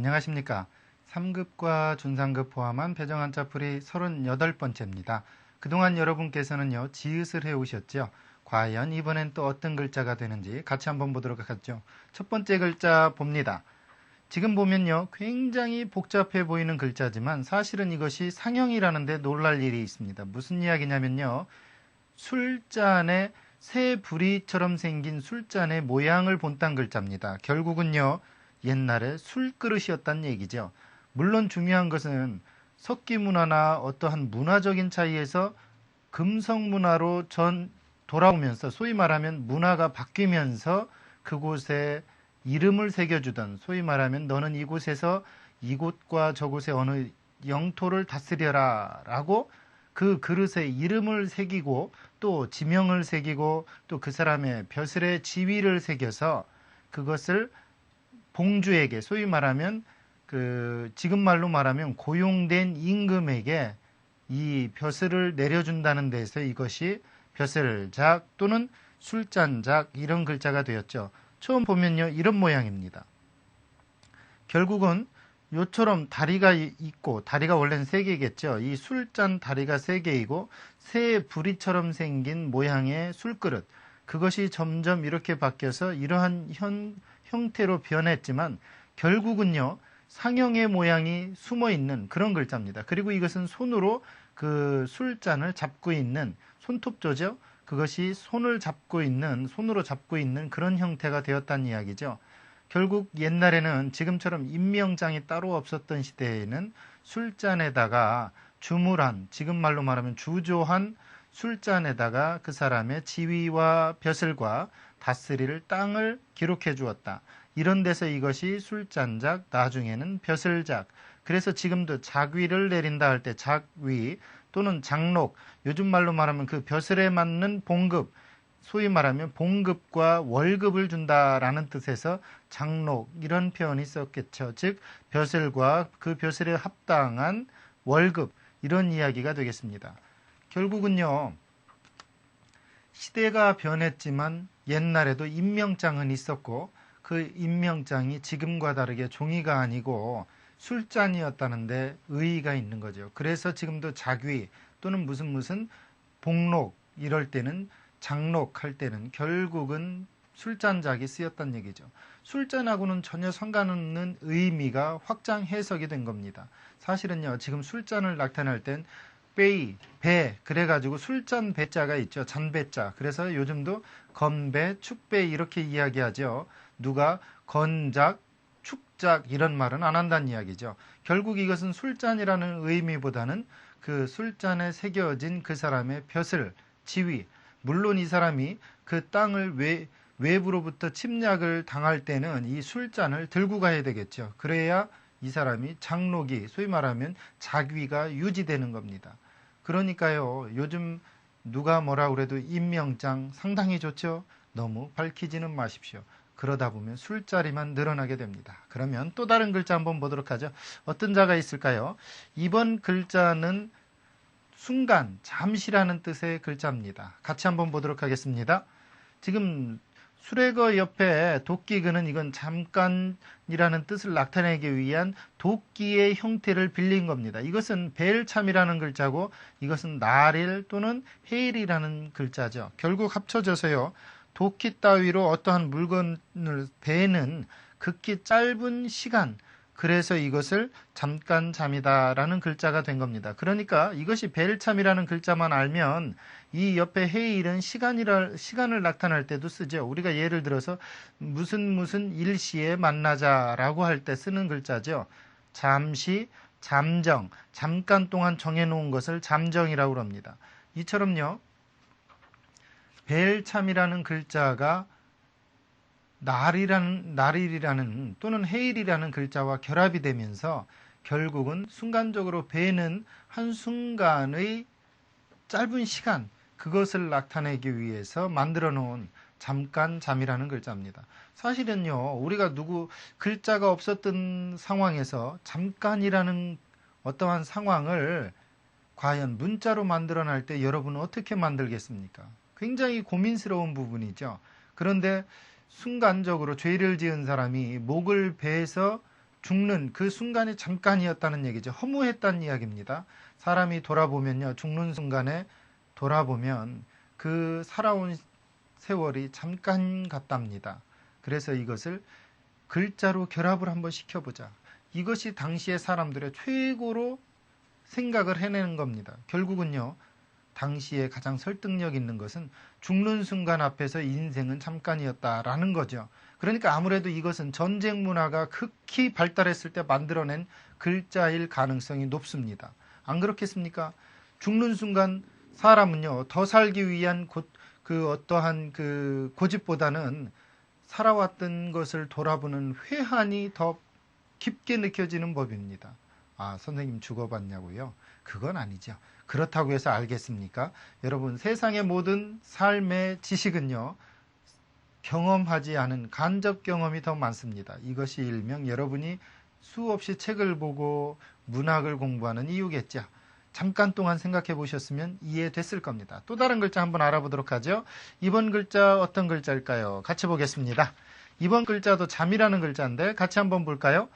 안녕하십니까. 3급과 준상급 포함한 배정 한자풀이 38번째입니다. 그동안 여러분께서는요, 지읒을 해오셨죠. 과연 이번엔 또 어떤 글자가 되는지 같이 한번 보도록 하죠. 첫 번째 글자 봅니다. 지금 보면요, 굉장히 복잡해 보이는 글자지만 사실은 이것이 상형이라는데 놀랄 일이 있습니다. 무슨 이야기냐면요, 술잔에 새 부리처럼 생긴 술잔의 모양을 본딴 글자입니다. 결국은요, 옛날에 술그릇이었단 얘기죠. 물론 중요한 것은 석기 문화나 어떠한 문화적인 차이에서 금성 문화로 돌아오면서 소위 말하면 문화가 바뀌면서 그곳에 이름을 새겨주던, 소위 말하면 너는 이곳에서 이곳과 저곳의 어느 영토를 다스려라 라고 그 그릇에 이름을 새기고 또 지명을 새기고 또 그 사람의 벼슬의 지위를 새겨서 그것을 봉주에게, 소위 말하면 지금 말로 말하면 고용된 임금에게 이 벼슬을 내려준다는 데서 이것이 벼슬작 또는 술잔작 이런 글자가 되었죠. 처음 보면요, 이런 모양입니다. 결국은 요처럼 다리가 있고, 다리가 원래는 3개겠죠. 이 술잔 다리가 3개이고 새 부리처럼 생긴 모양의 술그릇, 그것이 점점 이렇게 바뀌어서 이러한 형태로 변했지만 결국은요, 상형의 모양이 숨어있는 그런 글자입니다. 그리고 이것은 손으로 그 술잔을 잡고 있는 손톱조죠. 그것이 손으로 잡고 있는 그런 형태가 되었다는 이야기죠. 결국 옛날에는 지금처럼 임명장이 따로 없었던 시대에는 술잔에다가 주물한, 지금 말로 말하면 주조한 술잔에다가 그 사람의 지위와 벼슬과 다스릴 땅을 기록해 주었다. 이런 데서 이것이 술잔작, 나중에는 벼슬작. 그래서 지금도 작위를 내린다 할 때 작위 또는 장록, 요즘 말로 말하면 그 벼슬에 맞는 봉급, 소위 말하면 봉급과 월급을 준다라는 뜻에서 장록 이런 표현이 썼겠죠. 즉 벼슬과 그 벼슬에 합당한 월급 이런 이야기가 되겠습니다. 결국은요, 시대가 변했지만 옛날에도 임명장은 있었고 그 임명장이 지금과 다르게 종이가 아니고 술잔이었다는데 의의가 있는 거죠. 그래서 지금도 작위 또는 무슨 복록 이럴 때는 장록 할 때는 결국은 술잔작이 쓰였단 얘기죠. 술잔하고는 전혀 상관없는 의미가 확장 해석이 된 겁니다. 사실은요, 지금 술잔을 나타낼 땐 배 그래가지고 술잔 배자가 있죠. 잔배자. 그래서 요즘도 건배, 축배 이렇게 이야기하죠. 누가 건작, 축작 이런 말은 안 한다는 이야기죠. 결국 이것은 술잔이라는 의미보다는 그 술잔에 새겨진 그 사람의 벼슬, 지위, 물론 이 사람이 그 땅을 외부로부터 침략을 당할 때는 이 술잔을 들고 가야 되겠죠. 그래야 이 사람이 장록이, 소위 말하면 작위가 유지되는 겁니다. 그러니까요, 요즘 누가 뭐라 그래도 임명장 상당히 좋죠. 너무 밝히지는 마십시오. 그러다 보면 술자리만 늘어나게 됩니다. 그러면 또 다른 글자 한번 보도록 하죠. 어떤 자가 있을까요? 이번 글자는 순간, 잠시라는 뜻의 글자입니다. 같이 한번 보도록 하겠습니다. 지금 수레거 옆에 도끼그는 이건 잠깐이라는 뜻을 나타내기 위한 도끼의 형태를 빌린 겁니다. 이것은 벨참이라는 글자고 이것은 나릴 또는 헤일이라는 글자죠. 결국 합쳐져서요, 도끼 따위로 어떠한 물건을 베는 극히 짧은 시간, 그래서 이것을 잠깐잠이다라는 글자가 된 겁니다. 그러니까 이것이 벨참이라는 글자만 알면 이 옆에 헤일은 시간을 나타낼 때도 쓰죠. 우리가 예를 들어서 무슨 일시에 만나자라고 할 때 쓰는 글자죠. 잠시, 잠정, 잠깐 동안 정해놓은 것을 잠정이라고 합니다. 이처럼요, 벨참이라는 글자가 나릴이라는 또는 헤일이라는 글자와 결합이 되면서 결국은 순간적으로 베는 한순간의 짧은 시간, 그것을 나타내기 위해서 만들어 놓은 잠깐잠이라는 글자입니다. 사실은요, 우리가 글자가 없었던 상황에서 잠깐이라는 어떠한 상황을 과연 문자로 만들어 낼 때 여러분은 어떻게 만들겠습니까? 굉장히 고민스러운 부분이죠. 그런데 순간적으로 죄를 지은 사람이 목을 베서 죽는 그 순간이 잠깐이었다는 얘기죠. 허무했다는 이야기입니다. 사람이 돌아보면요, 죽는 순간에 돌아보면 그 살아온 세월이 잠깐 같답니다. 그래서 이것을 글자로 결합을 한번 시켜보자. 이것이 당시의 사람들의 최고로 생각을 해내는 겁니다. 결국은요, 당시에 가장 설득력 있는 것은 죽는 순간 앞에서 인생은 잠깐이었다라는 거죠. 그러니까 아무래도 이것은 전쟁 문화가 극히 발달했을 때 만들어낸 글자일 가능성이 높습니다. 안 그렇겠습니까? 죽는 순간 사람은요, 더 살기 위한 그 어떠한 그 고집보다는 살아왔던 것을 돌아보는 회한이 더 깊게 느껴지는 법입니다. 아, 선생님 죽어봤냐고요? 그건 아니죠. 그렇다고 해서 알겠습니까? 여러분, 세상의 모든 삶의 지식은요, 경험하지 않은 간접 경험이 더 많습니다. 이것이 일명 여러분이 수없이 책을 보고 문학을 공부하는 이유겠죠. 잠깐 동안 생각해 보셨으면 이해됐을 겁니다. 또 다른 글자 한번 알아보도록 하죠. 이번 글자 어떤 글자일까요? 같이 보겠습니다. 이번 글자도 잠이라는 글자인데 같이 한번 볼까요?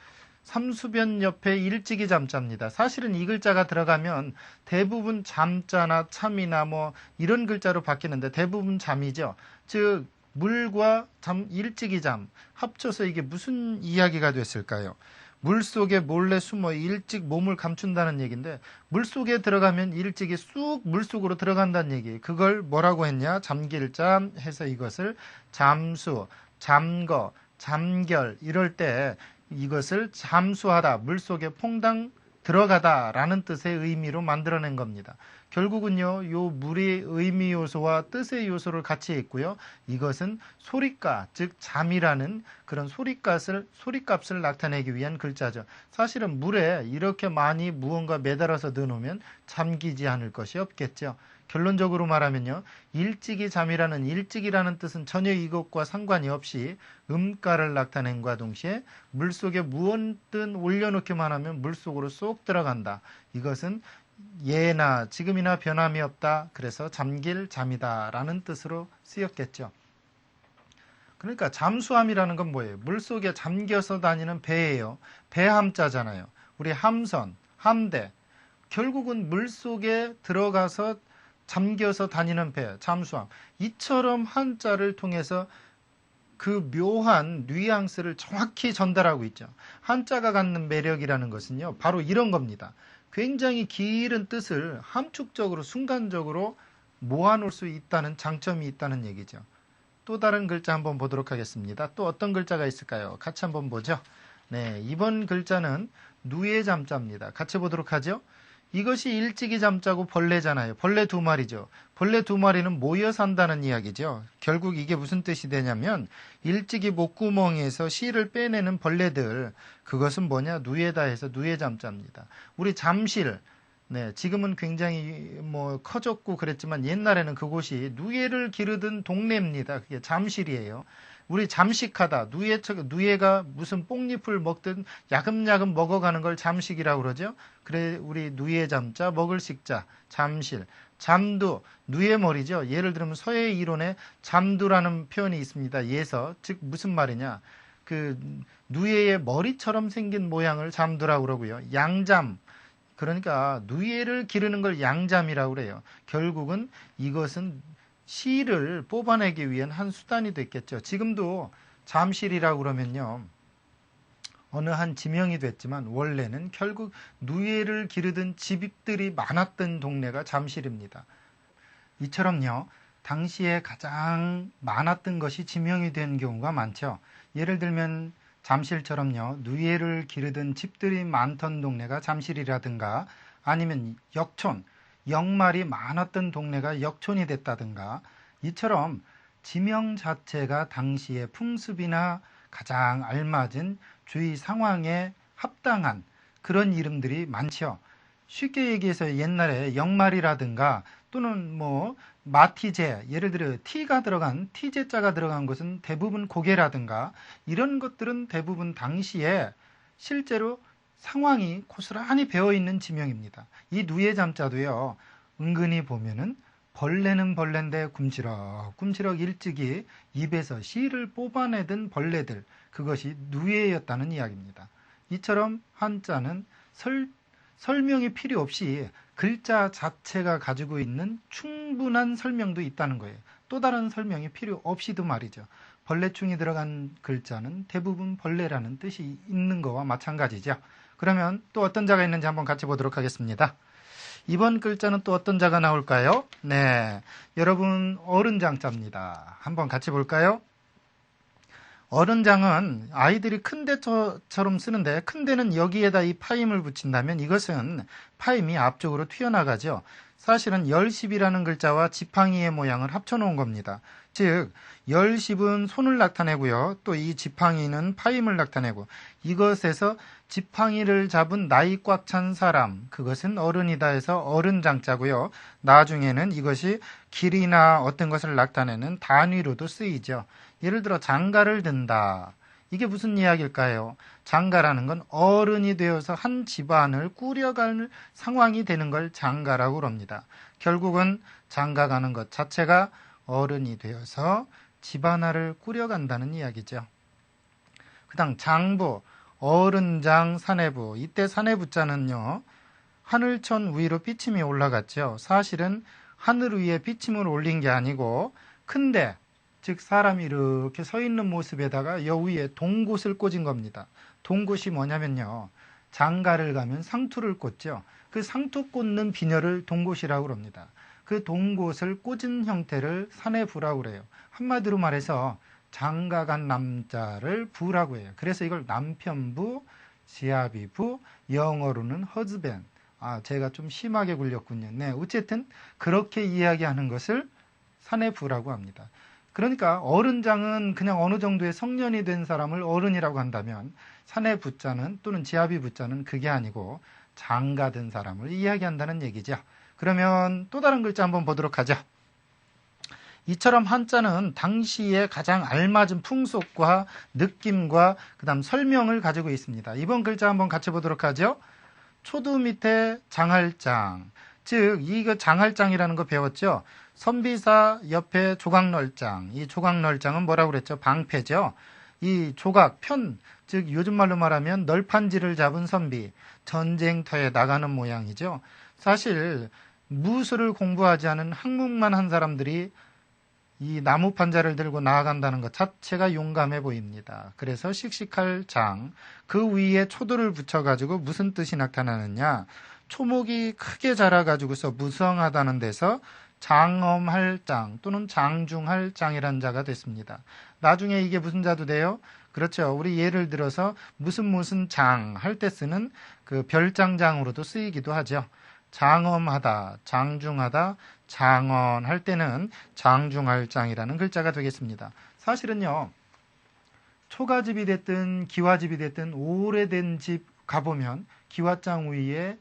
삼수변 옆에 일찍이 잠자입니다. 사실은 이 글자가 들어가면 대부분 잠자나 참이나 뭐 이런 글자로 바뀌는데 대부분 잠이죠. 즉 물과 잠, 일찍이 잠 합쳐서 이게 무슨 이야기가 됐을까요? 물속에 몰래 숨어 일찍 몸을 감춘다는 얘기인데 물속에 들어가면 일찍이 쑥 물속으로 들어간다는 얘기. 그걸 뭐라고 했냐? 잠길 잠 해서 이것을 잠수, 잠거, 잠결 이럴 때 이것을 잠수하다, 물속에 퐁당 들어가다 라는 뜻의 의미로 만들어낸 겁니다. 결국은요, 요 물의 의미 요소와 뜻의 요소를 같이 있고요. 이것은 소리가, 즉 잠이라는 그런 소리값을 나타내기 위한 글자죠. 사실은 물에 이렇게 많이 무언가 매달아서 넣어놓으면 잠기지 않을 것이 없겠죠. 결론적으로 말하면요, 일찍이 잠이라는 일찍이라는 뜻은 전혀 이것과 상관이 없이 음가를 나타낸과 동시에 물속에 무엇든 올려놓기만 하면 물속으로 쏙 들어간다. 이것은 예나 지금이나 변함이 없다. 그래서 잠길 잠이다 라는 뜻으로 쓰였겠죠. 그러니까 잠수함이라는 건 뭐예요? 물속에 잠겨서 다니는 배예요. 배함자잖아요. 우리 함선, 함대. 결국은 물속에 들어가서 잠겨서 다니는 배, 잠수함. 이처럼 한자를 통해서 그 묘한 뉘앙스를 정확히 전달하고 있죠. 한자가 갖는 매력이라는 것은요, 바로 이런 겁니다. 굉장히 길은 뜻을 함축적으로, 순간적으로 모아놓을 수 있다는 장점이 있다는 얘기죠. 또 다른 글자 한번 보도록 하겠습니다. 또 어떤 글자가 있을까요? 같이 한번 보죠. 네, 이번 글자는 누에 잠자입니다. 같이 보도록 하죠. 이것이 일찍이 잠자고 벌레잖아요. 벌레 두 마리죠. 벌레 두 마리는 모여 산다는 이야기죠. 결국 이게 무슨 뜻이 되냐면 일찍이 목구멍에서 씨를 빼내는 벌레들, 그것은 뭐냐? 누에다 해서 누에 잠자입니다. 우리 잠실, 네, 지금은 굉장히 뭐 커졌고 그랬지만 옛날에는 그곳이 누에를 기르던 동네입니다. 그게 잠실이에요. 우리 잠식하다, 누에가 무슨 뽕잎을 먹든 야금야금 먹어가는 걸 잠식이라고 그러죠. 그래, 우리 누에 잠자, 먹을 식자, 잠실. 잠두, 누에 머리죠. 예를 들면 서예 이론에 잠두라는 표현이 있습니다. 예서, 즉 무슨 말이냐. 그 누에의 머리처럼 생긴 모양을 잠두라고 그러고요. 양잠, 그러니까 누에를 기르는 걸 양잠이라고 그래요. 결국은 이것은 씨를 뽑아내기 위한 한 수단이 됐겠죠. 지금도 잠실이라고 그러면요, 어느 한 지명이 됐지만 원래는 결국 누에를 기르던 집들이 많았던 동네가 잠실입니다. 이처럼요, 당시에 가장 많았던 것이 지명이 된 경우가 많죠. 예를 들면 잠실처럼요, 누에를 기르던 집들이 많던 동네가 잠실이라든가, 아니면 역촌, 역말이 많았던 동네가 역촌이 됐다든가, 이처럼 지명 자체가 당시의 풍습이나 가장 알맞은 주위 상황에 합당한 그런 이름들이 많죠. 쉽게 얘기해서 옛날에 역말이라든가 또는 뭐 마티제, 예를 들어 T가 들어간, T제자가 들어간 것은 대부분 고개라든가 이런 것들은 대부분 당시에 실제로 상황이 고스란히 배어있는 지명입니다. 이 누에 잠자도요, 은근히 보면은 벌레는 벌레인데 굼치럭 일찍이 입에서 씨를 뽑아내던 벌레들, 그것이 누에였다는 이야기입니다. 이처럼 한자는 설명이 필요 없이 글자 자체가 가지고 있는 충분한 설명도 있다는 거예요. 또 다른 설명이 필요 없이도 말이죠. 벌레충이 들어간 글자는 대부분 벌레라는 뜻이 있는 거와 마찬가지죠. 그러면 또 어떤 자가 있는지 한번 같이 보도록 하겠습니다. 이번 글자는 또 어떤 자가 나올까요? 네, 여러분 어른장자입니다. 한번 같이 볼까요? 어른장은 아이들이 큰 데처럼 쓰는데 큰 데는 여기에다 이 파임을 붙인다면 이것은 파임이 앞쪽으로 튀어나가죠. 사실은 열십이라는 글자와 지팡이의 모양을 합쳐놓은 겁니다. 즉 열십은 손을 나타내고요. 또 이 지팡이는 파임을 나타내고 이것에서 지팡이를 잡은 나이 꽉 찬 사람, 그것은 어른이다 해서 어른장자고요. 나중에는 이것이 길이나 어떤 것을 나타내는 단위로도 쓰이죠. 예를 들어 장가를 든다. 이게 무슨 이야기일까요? 장가라는 건 어른이 되어서 한 집안을 꾸려갈 상황이 되는 걸 장가라고 합니다. 결국은 장가가는 것 자체가 어른이 되어서 집안화를 꾸려간다는 이야기죠. 그 다음 장부, 어른장, 사내부. 이때 사내부자는요, 하늘천 위로 삐침이 올라갔죠. 사실은 하늘 위에 삐침을 올린 게 아니고 큰데, 즉 사람이 이렇게 서 있는 모습에다가 여 위에 동곳을 꽂은 겁니다. 동곳이 뭐냐면요, 장가를 가면 상투를 꽂죠. 그 상투 꽂는 비녀를 동곳이라고 합니다. 그 동곳을 꽂은 형태를 사내부라고 그래요. 한마디로 말해서 장가간 남자를 부라고 해요. 그래서 이걸 남편부, 지아비부, 영어로는 husband. 제가 좀 심하게 굴렸군요. 네, 어쨌든 그렇게 이야기하는 것을 사내부라고 합니다. 그러니까 어른장은 그냥 어느 정도의 성년이 된 사람을 어른이라고 한다면 사내부자는 또는 지아비부자는 그게 아니고 장가든 사람을 이야기한다는 얘기죠. 그러면 또 다른 글자 한번 보도록 하죠. 이처럼 한자는 당시에 가장 알맞은 풍속과 느낌과 그다음 설명을 가지고 있습니다. 이번 글자 한번 같이 보도록 하죠. 초두 밑에 장할장, 즉 이거 장할장이라는 거 배웠죠. 선비사 옆에 조각널장, 이 조각널장은 뭐라고 그랬죠? 방패죠. 이 조각, 편, 즉 요즘 말로 말하면 널판지를 잡은 선비, 전쟁터에 나가는 모양이죠. 사실 무술을 공부하지 않은 학문만 한 사람들이 이 나무 판자를 들고 나아간다는 것 자체가 용감해 보입니다. 그래서 씩씩할 장, 그 위에 초도를 붙여가지고 무슨 뜻이 나타나느냐? 초목이 크게 자라가지고서 무성하다는 데서 장엄할 장 또는 장중할 장이라는 자가 됐습니다. 나중에 이게 무슨 자도 돼요? 그렇죠. 우리 예를 들어서 무슨 장 할 때 쓰는 그 별장장으로도 쓰이기도 하죠. 장엄하다, 장중하다, 장언할 때는 장중할 장이라는 글자가 되겠습니다. 사실은요, 초가집이 됐든 기와집이 됐든 오래된 집 가보면 기와장 위에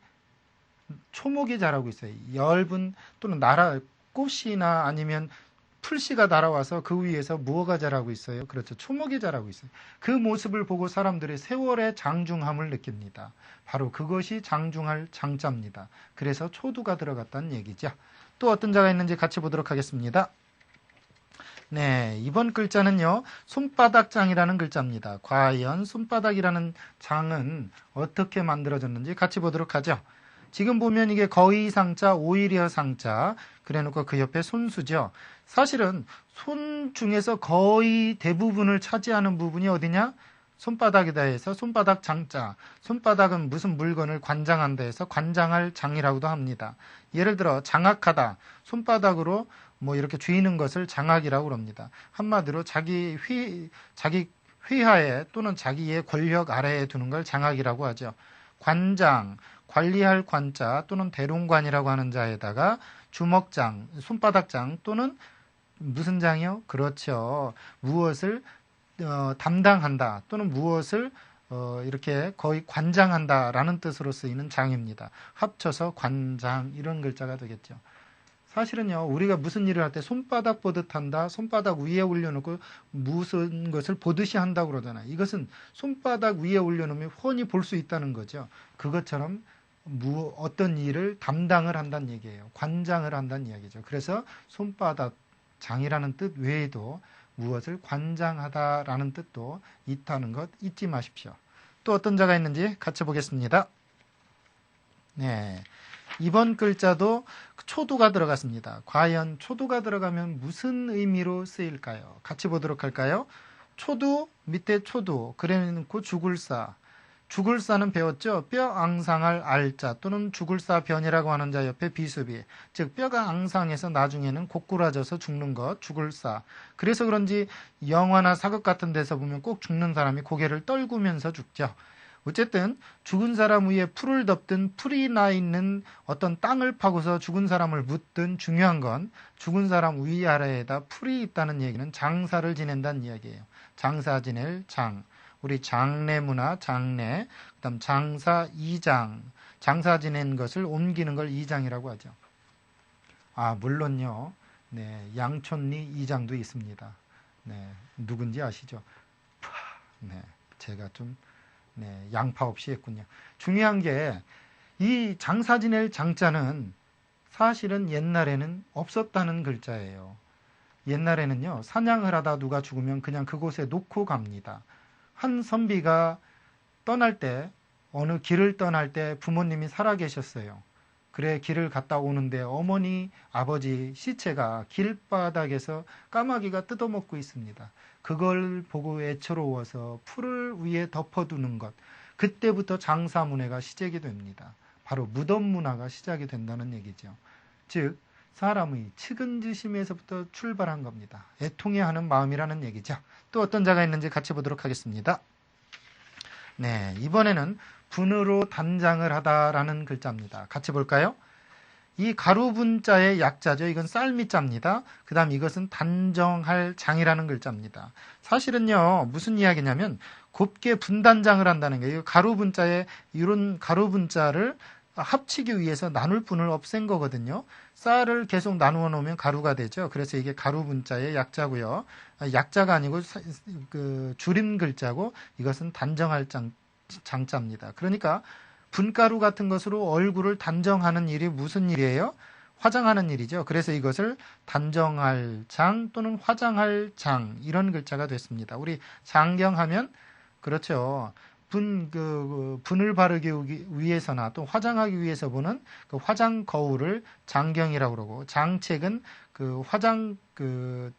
초목이 자라고 있어요. 엷은 또는 꽃이나 아니면 풀씨가 날아와서 그 위에서 무어가 자라고 있어요. 그렇죠. 초목이 자라고 있어요. 그 모습을 보고 사람들이 세월의 장중함을 느낍니다. 바로 그것이 장중할 장자입니다. 그래서 초두가 들어갔다는 얘기죠. 또 어떤 자가 있는지 같이 보도록 하겠습니다. 네, 이번 글자는요, 손바닥장이라는 글자입니다. 과연 손바닥이라는 장은 어떻게 만들어졌는지 같이 보도록 하죠. 지금 보면 이게 거의 상자, 오히려 상자, 그래 놓고 그 옆에 손수죠. 사실은 손 중에서 거의 대부분을 차지하는 부분이 어디냐? 손바닥이다 해서 손바닥 장자. 손바닥은 무슨 물건을 관장한다 해서 관장할 장이라고도 합니다. 예를 들어 장악하다. 손바닥으로 뭐 이렇게 쥐는 것을 장악이라고 합니다. 한마디로 자기 휘하에 또는 자기의 권력 아래에 두는 걸 장악이라고 하죠. 관장, 관리할 관자 또는 대롱관이라고 하는 자에다가 주먹장, 손바닥장 또는 무슨 장이요? 그렇죠. 무엇을 담당한다 또는 무엇을 이렇게 거의 관장한다라는 뜻으로 쓰이는 장입니다. 합쳐서 관장 이런 글자가 되겠죠. 사실은요, 우리가 무슨 일을 할 때 손바닥 보듯 한다, 손바닥 위에 올려놓고 무슨 것을 보듯이 한다고 그러잖아요. 이것은 손바닥 위에 올려놓으면 훤히 볼 수 있다는 거죠. 그것처럼 어떤 일을 담당을 한다는 얘기예요. 관장을 한다는 이야기죠. 그래서 손바닥 장이라는 뜻 외에도 무엇을 관장하다라는 뜻도 있다는 것 잊지 마십시오. 또 어떤 자가 있는지 같이 보겠습니다. 네, 이번 글자도 초두가 들어갔습니다. 과연 초두가 들어가면 무슨 의미로 쓰일까요? 같이 보도록 할까요? 초두, 밑에 초두, 그래놓고 죽을사. 죽을사는 배웠죠? 뼈 앙상할 알자 또는 죽을사 변이라고 하는 자 옆에 비수비, 즉 뼈가 앙상해서 나중에는 고꾸라져서 죽는 것, 죽을사. 그래서 그런지 영화나 사극 같은 데서 보면 꼭 죽는 사람이 고개를 떨구면서 죽죠. 어쨌든 죽은 사람 위에 풀을 덮든 풀이 나 있는 어떤 땅을 파고서 죽은 사람을 묻든 중요한 건 죽은 사람 위아래에다 풀이 있다는 얘기는 장사를 지낸다는 이야기예요. 장사 지낼 장. 우리 장례 문화, 장례, 그다음 장사 이장, 장사 지낸 것을 옮기는 걸 이장이라고 하죠. 아, 물론요. 네, 양촌리 이장도 있습니다. 네, 누군지 아시죠? 네, 제가 좀 양파 없이 했군요. 중요한 게 이 장사 지낼 장자는 사실은 옛날에는 없었다는 글자예요. 옛날에는요, 사냥을 하다 누가 죽으면 그냥 그곳에 놓고 갑니다. 한 선비가 떠날 때, 어느 길을 떠날 때 부모님이 살아계셨어요. 그래 길을 갔다 오는데 어머니, 아버지 시체가 길바닥에서 까마귀가 뜯어먹고 있습니다. 그걸 보고 애처로워서 풀을 위에 덮어두는 것. 그때부터 장사문화가 시작이 됩니다. 바로 무덤 문화가 시작이 된다는 얘기죠. 즉 사람의 측은지심에서부터 출발한 겁니다. 애통해하는 마음이라는 얘기죠. 또 어떤 자가 있는지 같이 보도록 하겠습니다. 네, 이번에는 분으로 단장을 하다라는 글자입니다. 같이 볼까요? 이 가루분자의 약자죠. 이건 쌀미자입니다. 그 다음 이것은 단정할 장이라는 글자입니다. 사실은요, 무슨 이야기냐면 곱게 분단장을 한다는 거예요. 가루분자의 이런 가루분자를 합치기 위해서 나눌 분을 없앤 거거든요. 쌀을 계속 나누어 놓으면 가루가 되죠. 그래서 이게 가루분자의 약자고요. 약자가 아니고 줄임 글자고 이것은 단정할 장자입니다. 그러니까 분가루 같은 것으로 얼굴을 단정하는 일이 무슨 일이에요? 화장하는 일이죠. 그래서 이것을 단정할 장 또는 화장할 장 이런 글자가 됐습니다. 우리 장경하면 그렇죠. 분을 바르기 위해서나 또 화장하기 위해서 보는 그 화장 거울을 장경이라고 그러고, 장책은 그 화장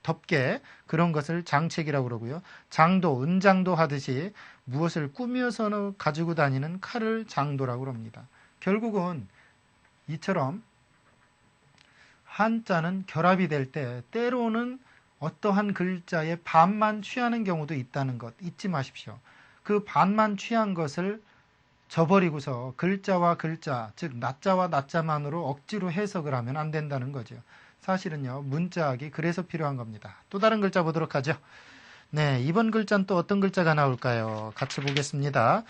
덮개 그런 것을 장책이라고 그러고요. 장도, 은장도 하듯이 무엇을 꾸며서 가지고 다니는 칼을 장도라고 그럽니다. 결국은 이처럼 한자는 결합이 될 때 때로는 어떠한 글자의 반만 취하는 경우도 있다는 것 잊지 마십시오. 그 반만 취한 것을 저버리고서 글자와 글자, 즉 낮자와 낮자만으로 억지로 해석을 하면 안 된다는 거죠. 사실은요, 문자학이 그래서 필요한 겁니다. 또 다른 글자 보도록 하죠. 네, 이번 글자는 또 어떤 글자가 나올까요? 같이 보겠습니다.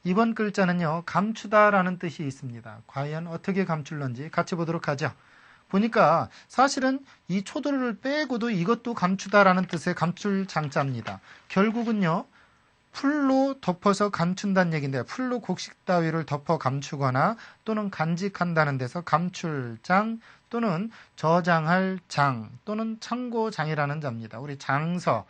이번 글자는요, 감추다라는 뜻이 있습니다. 과연 어떻게 감출런지 같이 보도록 하죠. 보니까 사실은 이 초도를 빼고도 이것도 감추다라는 뜻의 감출 장자입니다. 결국은요, 풀로 덮어서 감춘다는 얘기인데요. 풀로 곡식 따위를 덮어 감추거나 또는 간직한다는 데서 감출장 또는 저장할 장 또는 창고장이라는 자입니다. 우리 장서,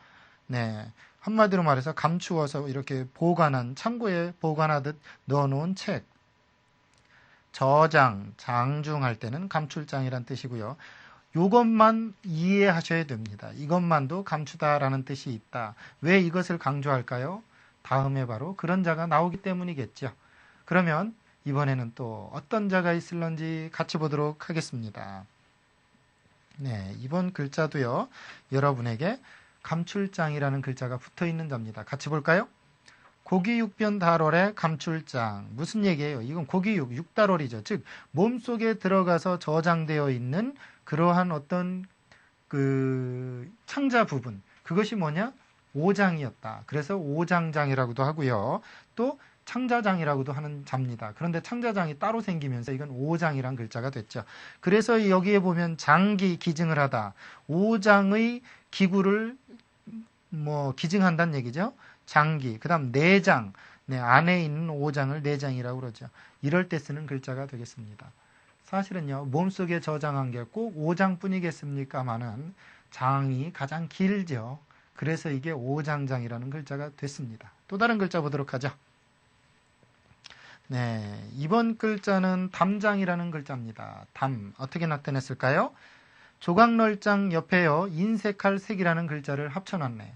네, 한마디로 말해서 감추어서 이렇게 보관한, 창고에 보관하듯 넣어놓은 책. 저장, 장중할 때는 감출장이란 뜻이고요. 이것만 이해하셔야 됩니다. 이것만도 감추다라는 뜻이 있다. 왜 이것을 강조할까요? 다음에 바로 그런 자가 나오기 때문이겠죠. 그러면 이번에는 또 어떤 자가 있을런지 같이 보도록 하겠습니다. 네, 이번 글자도요, 여러분에게 감출장이라는 글자가 붙어 있는 자입니다. 같이 볼까요? 고기육변 달월의 감출장. 무슨 얘기예요? 이건 고기육, 육달월이죠. 즉 몸속에 들어가서 저장되어 있는 그러한 어떤 그 창자 부분. 그것이 뭐냐? 오장이었다. 그래서 오장장이라고도 하고요. 또 창자장이라고도 하는 자입니다. 그런데 창자장이 따로 생기면서 이건 오장이란 글자가 됐죠. 그래서 여기에 보면 장기 기증을 하다. 오장의 기구를 기증한다는 얘기죠. 장기, 그 다음 내장, 네, 안에 있는 오장을 내장이라고 그러죠. 이럴 때 쓰는 글자가 되겠습니다. 사실은요, 몸속에 저장한 게 꼭 오장뿐이겠습니까마는 장이 가장 길죠. 그래서 이게 오장장이라는 글자가 됐습니다. 또 다른 글자 보도록 하죠. 네, 이번 글자는 담장이라는 글자입니다. 담, 어떻게 나타냈을까요? 조각널장 옆에요, 인색할 색이라는 글자를 합쳐놨네요.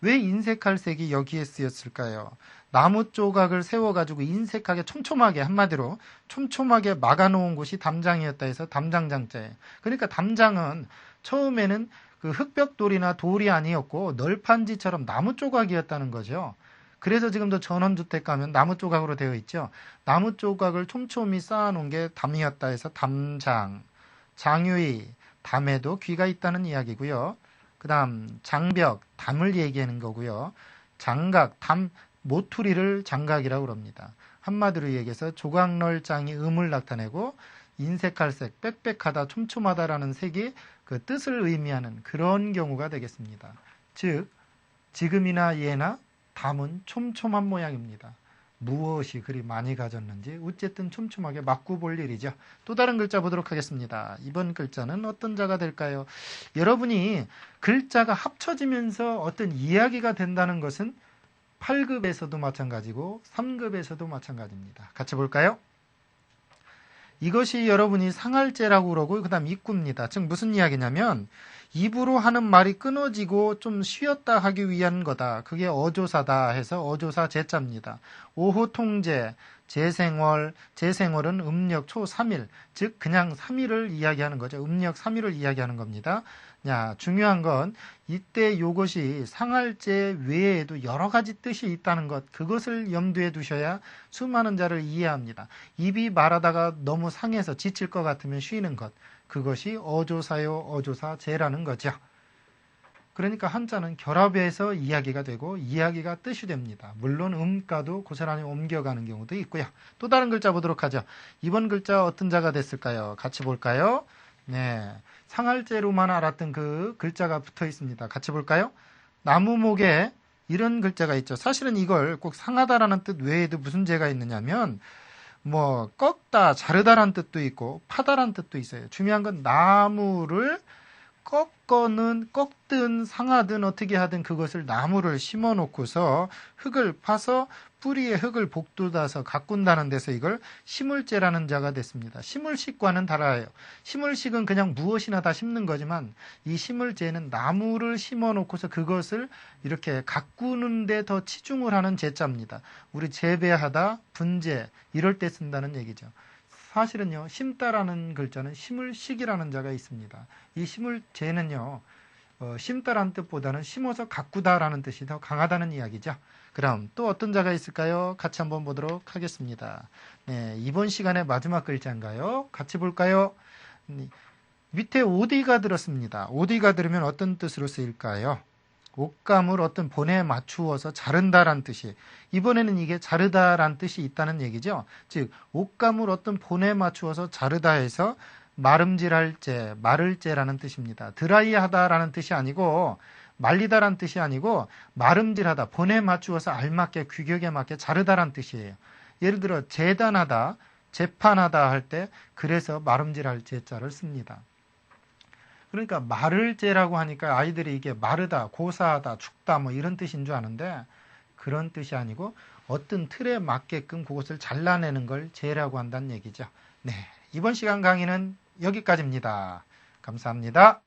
왜 인색할 색이 여기에 쓰였을까요? 나무 조각을 세워가지고 인색하게 촘촘하게, 한마디로 촘촘하게 막아놓은 곳이 담장이었다 해서 담장장자예요. 그러니까 담장은 처음에는 그 흙벽돌이나 돌이 아니었고 널판지처럼 나무 조각이었다는 거죠. 그래서 지금도 전원주택 가면 나무 조각으로 되어 있죠. 나무 조각을 촘촘히 쌓아놓은 게 담이었다 해서 담장, 장유의, 담에도 귀가 있다는 이야기고요. 그 다음 장벽, 담을 얘기하는 거고요. 장각, 담, 모투리를 장각이라고 그럽니다. 한마디로 얘기해서 조각널장이 음을 나타내고 인색할색, 빽빽하다, 촘촘하다라는 색이 그 뜻을 의미하는 그런 경우가 되겠습니다. 즉, 지금이나 예나 담은 촘촘한 모양입니다. 무엇이 그리 많이 가졌는지 어쨌든 촘촘하게 맞고 볼 일이죠. 또 다른 글자 보도록 하겠습니다. 이번 글자는 어떤 자가 될까요? 여러분이 글자가 합쳐지면서 어떤 이야기가 된다는 것은 8급에서도 마찬가지고 3급에서도 마찬가지입니다. 같이 볼까요? 이것이 여러분이 상할제라고 그러고 그 다음 입구입니다. 즉 무슨 이야기냐면 입으로 하는 말이 끊어지고 좀 쉬었다 하기 위한 거다. 그게 어조사다 해서 어조사 제자입니다. 오후통제, 재생월, 재생월은 음력 초 3일, 즉 그냥 3일을 이야기하는 거죠. 음력 3일을 이야기하는 겁니다. 야, 중요한 건 이때 이것이 상할제 외에도 여러 가지 뜻이 있다는 것, 그것을 염두에 두셔야 수많은 자를 이해합니다. 입이 말하다가 너무 상해서 지칠 것 같으면 쉬는 것, 그것이 어조사요 어조사제라는 거죠. 그러니까 한자는 결합해서 이야기가 되고 이야기가 뜻이 됩니다. 물론 음가도 고스란히 옮겨가는 경우도 있고요. 또 다른 글자 보도록 하죠. 이번 글자 어떤 자가 됐을까요? 같이 볼까요? 네, 상할제로만 알았던 그 글자가 붙어 있습니다. 같이 볼까요? 나무목에 이런 글자가 있죠. 사실은 이걸 꼭 상하다라는 뜻 외에도 무슨 제가 있느냐면 뭐 꺾다, 자르다라는 뜻도 있고 파다라는 뜻도 있어요. 중요한 건 나무를 꺾든 상하든 어떻게 하든 그것을 나무를 심어 놓고서 흙을 파서 뿌리에 흙을 복돋아서 가꾼다는 데서 이걸 심을제라는 자가 됐습니다. 심을식과는 달라요. 심을식은 그냥 무엇이나 다 심는 거지만 이 심을제는 나무를 심어 놓고서 그것을 이렇게 가꾸는 데 더 치중을 하는 제자입니다. 우리 재배하다, 분재 이럴 때 쓴다는 얘기죠. 사실은요, 심다라는 글자는 심을식이라는 자가 있습니다. 이 심을제는요, 심다라는 뜻보다는 심어서 가꾸다라는 뜻이 더 강하다는 이야기죠. 그럼 또 어떤 자가 있을까요? 같이 한번 보도록 하겠습니다. 네, 이번 시간의 마지막 글자인가요? 같이 볼까요? 밑에 오디가 들었습니다. 오디가 들으면 어떤 뜻으로 쓰일까요? 옷감을 어떤 본에 맞추어서 자른다란 뜻이, 이번에는 이게 자르다란 뜻이 있다는 얘기죠. 즉 옷감을 어떤 본에 맞추어서 자르다 해서 마름질할 제, 마를 제라는 뜻입니다. 드라이하다라는 뜻이 아니고 말리다란 뜻이 아니고 마름질하다, 본에 맞추어서 알맞게 규격에 맞게 자르다란 뜻이에요. 예를 들어 재단하다, 재판하다 할 때 그래서 마름질할 제자를 씁니다. 그러니까 마를제라고 하니까 아이들이 이게 마르다, 고사하다, 죽다 뭐 이런 뜻인 줄 아는데 그런 뜻이 아니고 어떤 틀에 맞게끔 그것을 잘라내는 걸 제라고 한다는 얘기죠. 네, 이번 시간 강의는 여기까지입니다. 감사합니다.